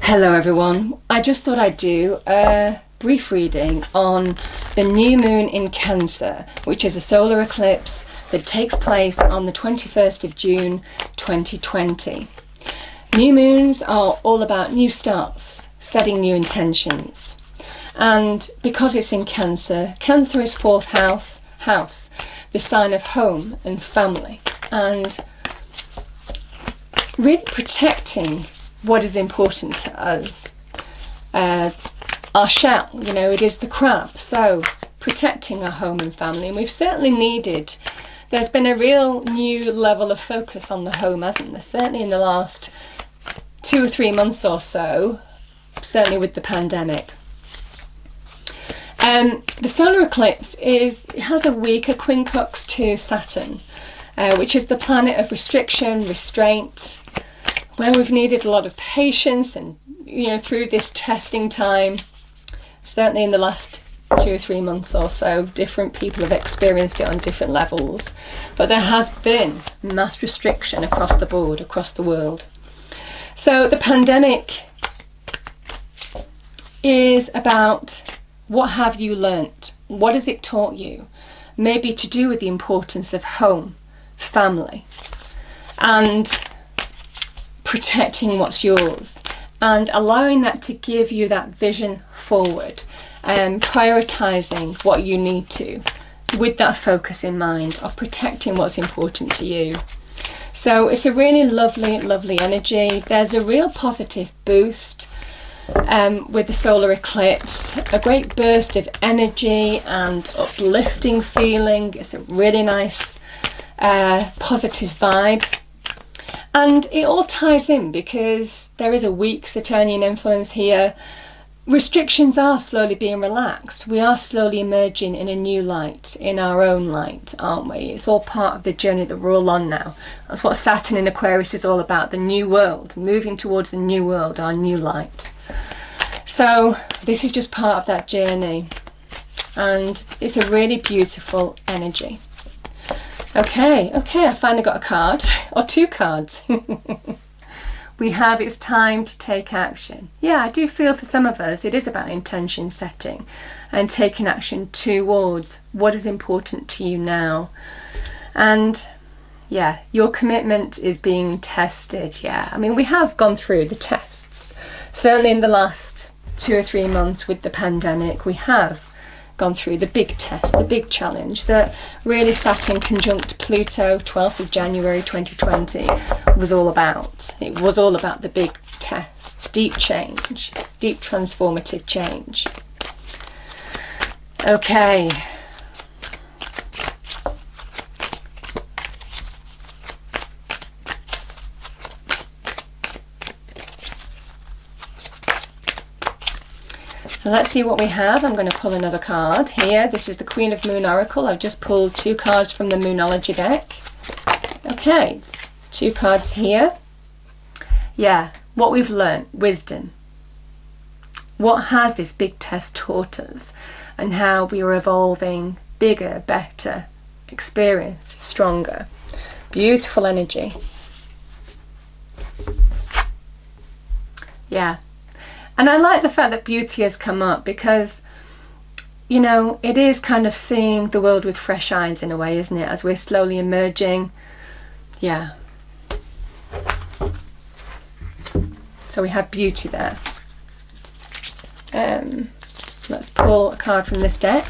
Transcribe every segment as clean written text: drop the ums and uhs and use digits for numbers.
Hello everyone, I just thought I'd do a brief reading on the new moon in Cancer, which is a solar eclipse that takes place on the 21st of June 2020. New moons are all about new starts, setting new intentions. And because it's in Cancer, Cancer is fourth house, the sign of home and family, and really protecting what is important to us. Our shell, it is the crab, so protecting our home and family. And we've certainly needed, there's been a real new level of focus on the home, hasn't there? Certainly in the last 2 or 3 months or so, certainly with the pandemic. The solar eclipse has a weaker quincunx to Saturn, which is the planet of restriction, restraint, where we've needed a lot of patience and, through this testing time, certainly in the last 2 or 3 months or so, different people have experienced it on different levels. But there has been mass restriction across the board, across the world. So the pandemic is about what have you learnt? What has it taught you? Maybe to do with the importance of home, family, and protecting what's yours, and allowing that to give you that vision forward, and prioritizing what you need to, with that focus in mind of protecting what's important to you. So it's a really lovely energy. There's a real positive boost with the solar eclipse, a great burst of energy and uplifting feeling. It's a really nice positive vibe. And it all ties in because there is a weak Saturnian influence here. Restrictions are slowly being relaxed. We are slowly emerging in a new light, in our own light, aren't we? It's all part of the journey that we're all on now. That's what Saturn in Aquarius is all about, the new world, moving towards the new world, our new light. So this is just part of that journey. And it's a really beautiful energy. Okay, I finally got a card, or 2 cards. We have it's time to take action. Yeah, I do feel for some of us it is about intention setting and taking action towards what is important to you now. And yeah, your commitment is being tested. Yeah, I mean, we have gone through the tests. Certainly in the last 2 or 3 months with the pandemic, we have gone through the big test, the big challenge that really Saturn conjunct Pluto, 12th of January 2020 was all about. It was all about the big test, deep change, deep transformative change. Okay. So let's see what we have. I'm going to pull another card here. This is the Queen of Moon Oracle. I've just pulled 2 cards from the Moonology deck. Okay, 2 cards here. Yeah, what we've learned, wisdom. What has this big test taught us, and how we are evolving bigger, better, experienced, stronger. Beautiful energy. Yeah. And I like the fact that beauty has come up because, it is kind of seeing the world with fresh eyes in a way, isn't it? As we're slowly emerging. Yeah. So we have beauty there. Let's pull a card from this deck.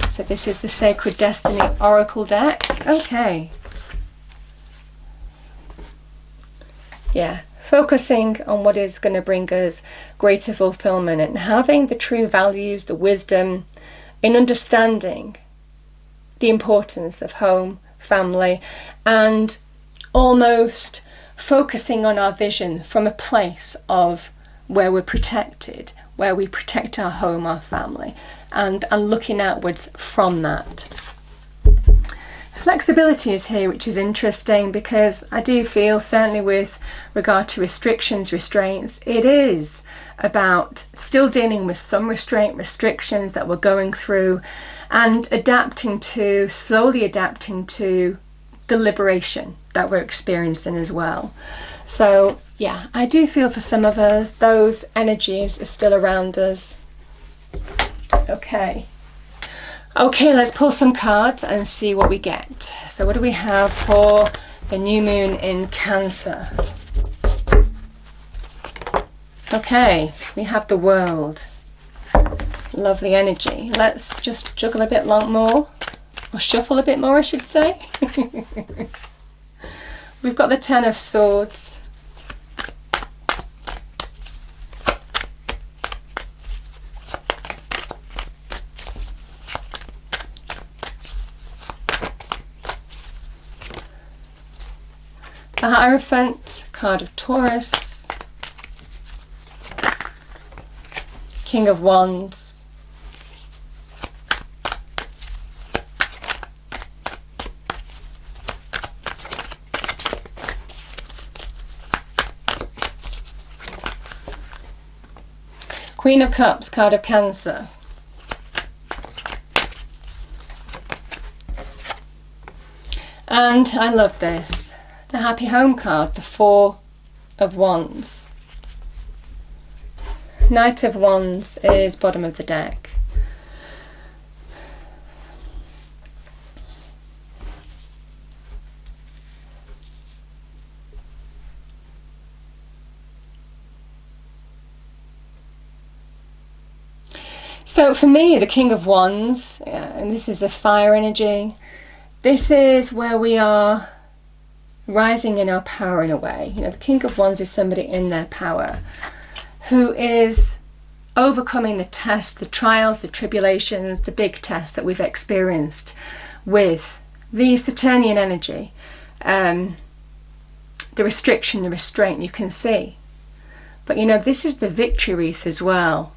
So this is the Sacred Destiny Oracle deck. Okay. Yeah. Focusing on what is going to bring us greater fulfillment and having the true values, the wisdom in understanding the importance of home, family, and almost focusing on our vision from a place of where we're protected, where we protect our home, our family, and looking outwards from that. Flexibility is here, which is interesting because I do feel, certainly with regard to restrictions, restraints, it is about still dealing with some restrictions that we're going through and slowly adapting to the liberation that we're experiencing as well. So yeah, I do feel for some of us, those energies are still around us. Okay. Okay, let's pull some cards and see what we get. So what do we have for the new moon in Cancer? Okay, we have the World. Lovely energy. Let's just juggle a bit more, or shuffle a bit more, I should say. We've got the Ten of Swords. The Hierophant, card of Taurus. King of Wands. Queen of Cups, card of Cancer. And I love this. The Happy Home card, the Four of Wands. Knight of Wands is bottom of the deck. So for me, the King of Wands, and this is a fire energy, this is where we are rising in our power in a way. You know, the King of Wands is somebody in their power who is overcoming the tests, the trials, the tribulations, the big tests that we've experienced with the Saturnian energy, the restriction, the restraint you can see. But you know, this is the victory wreath as well.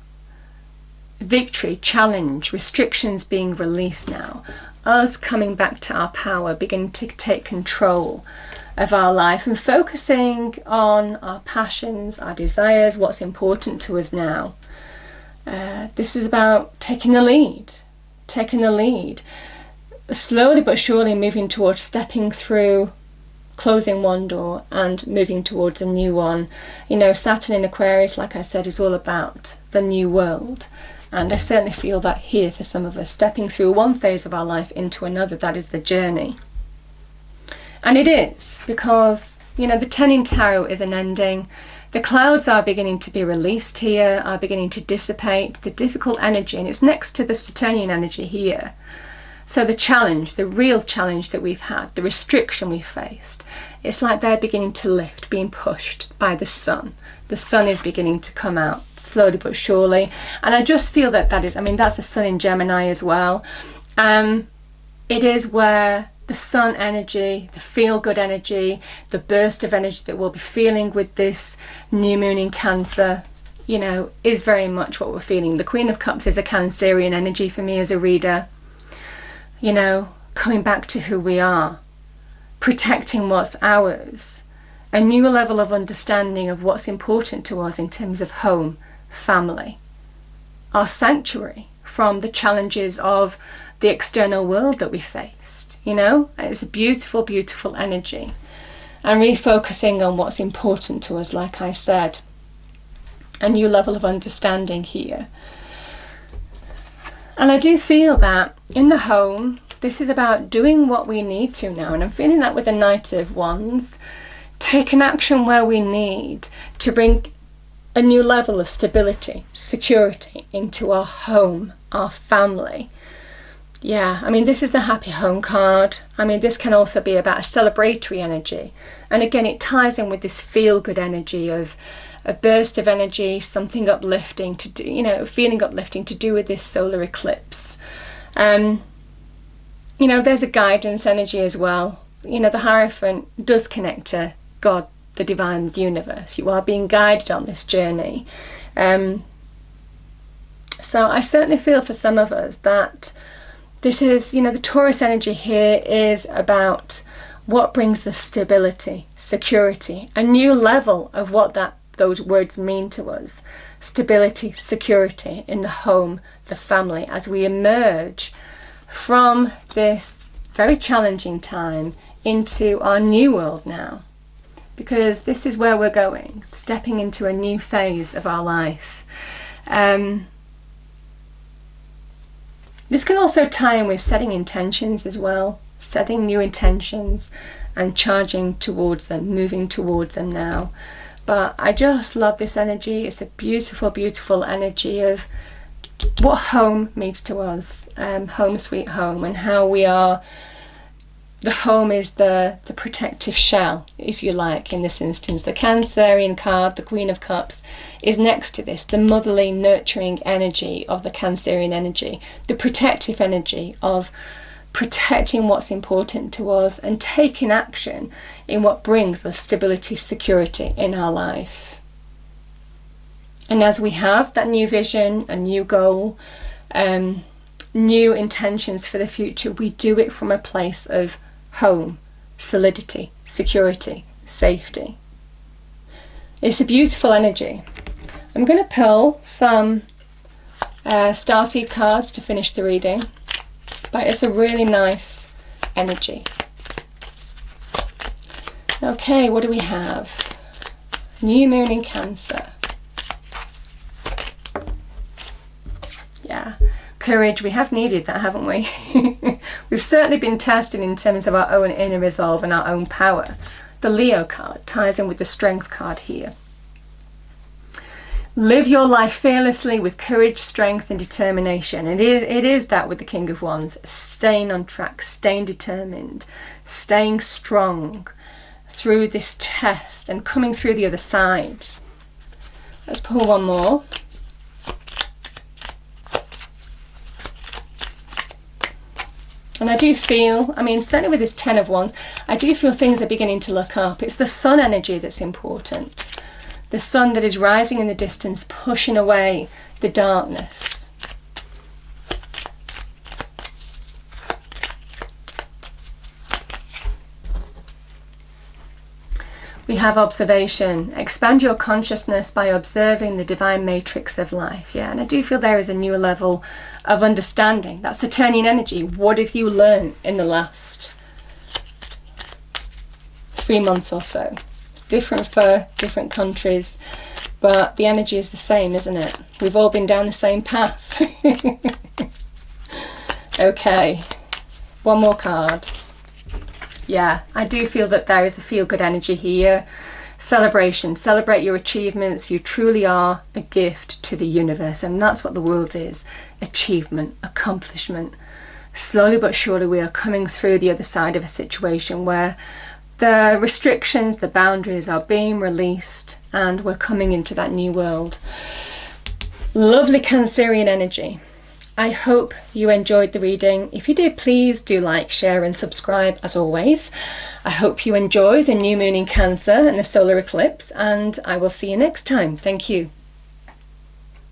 Victory, challenge, restrictions being released now. Us coming back to our power, beginning to take control of our life and focusing on our passions, our desires, what's important to us now. This is about taking the lead, slowly but surely moving towards stepping through, closing one door and moving towards a new one. You know, Saturn in Aquarius, like I said, is all about the new world. And I certainly feel that here for some of us, stepping through one phase of our life into another, that is the journey. And it is, because, you know, the Ten in Tarot is an ending. The clouds are beginning to be released here, are beginning to dissipate, the difficult energy, and it's next to the Saturnian energy here. So the challenge, the real challenge that we've had, the restriction we faced, it's like they're beginning to lift, being pushed by the sun. The sun is beginning to come out slowly but surely. And I just feel that that is, I mean, that's the sun in Gemini as well. It is where the sun energy, the feel-good energy, the burst of energy that we'll be feeling with this new moon in Cancer, you know, is very much what we're feeling. The Queen of Cups is a Cancerian energy for me as a reader. You know, coming back to who we are, protecting what's ours, a new level of understanding of what's important to us in terms of home, family, our sanctuary from the challenges of the external world that we faced. You know, it's a beautiful, beautiful energy. And refocusing on what's important to us, like I said, a new level of understanding here. And I do feel that in the home, this is about doing what we need to now. And I'm feeling that with the Knight of Wands, taking action where we need to bring a new level of stability, security into our home, our family. Yeah, I mean, this is the Happy Home card. I mean, this can also be about a celebratory energy. And again, it ties in with this feel-good energy of a burst of energy, something uplifting to do, you know, feeling uplifting to do with this solar eclipse. You know, there's a guidance energy as well. You know, the Hierophant does connect to God, the divine, the universe. You are being guided on this journey. So I certainly feel for some of us that this is, you know, the Taurus energy here is about what brings the stability, security, a new level of what those words mean to us. Stability, security in the home, the family, as we emerge from this very challenging time into our new world now. because this is where we're going, stepping into a new phase of our life. This can also tie in with setting intentions as well, setting new intentions and charging towards them, moving towards them now. But I just love this energy. It's a beautiful, beautiful energy of what home means to us, home sweet home, and how we are. The home is the protective shell, if you like, in this instance. The Cancerian card, the Queen of Cups, is next to this, the motherly, nurturing energy of the Cancerian energy, the protective energy of protecting what's important to us and taking action in what brings us stability, security in our life. And as we have that new vision, a new goal, new intentions for the future, we do it from a place of home, solidity, security, safety. It's a beautiful energy. I'm going to pull some starseed cards to finish the reading, but it's a really nice energy. Okay, what do we have? New moon in Cancer. Yeah. Courage, we have needed that, haven't we? We've certainly been tested in terms of our own inner resolve and our own power. The Leo card ties in with the Strength card here. Live your life fearlessly with courage, strength and determination. It is that with the King of Wands. Staying on track, staying determined, staying strong through this test and coming through the other side. Let's pull one more. And I do feel, I mean, certainly with this Ten of Wands, I do feel things are beginning to look up. It's the sun energy that's important. The sun that is rising in the distance, pushing away the darkness. We have observation. Expand your consciousness by observing the divine matrix of life. Yeah, and I do feel there is a new level of understanding. That's Saturnian energy. What have you learned in the last 3 months or so? It's different for different countries, but the energy is the same, isn't it? We've all been down the same path. Okay, one more card. Yeah, I do feel that there is a feel-good energy here. Celebration. Celebrate your achievements. You truly are a gift to the universe, and that's what the world is. Achievement, accomplishment. Slowly but surely we are coming through the other side of a situation where the restrictions, the boundaries are being released, and we're coming into that new world. Lovely Cancerian energy. I hope you enjoyed the reading. If you did, please do like, share and subscribe as always. I hope you enjoy the new moon in Cancer and the solar eclipse, and I will see you next time. Thank you.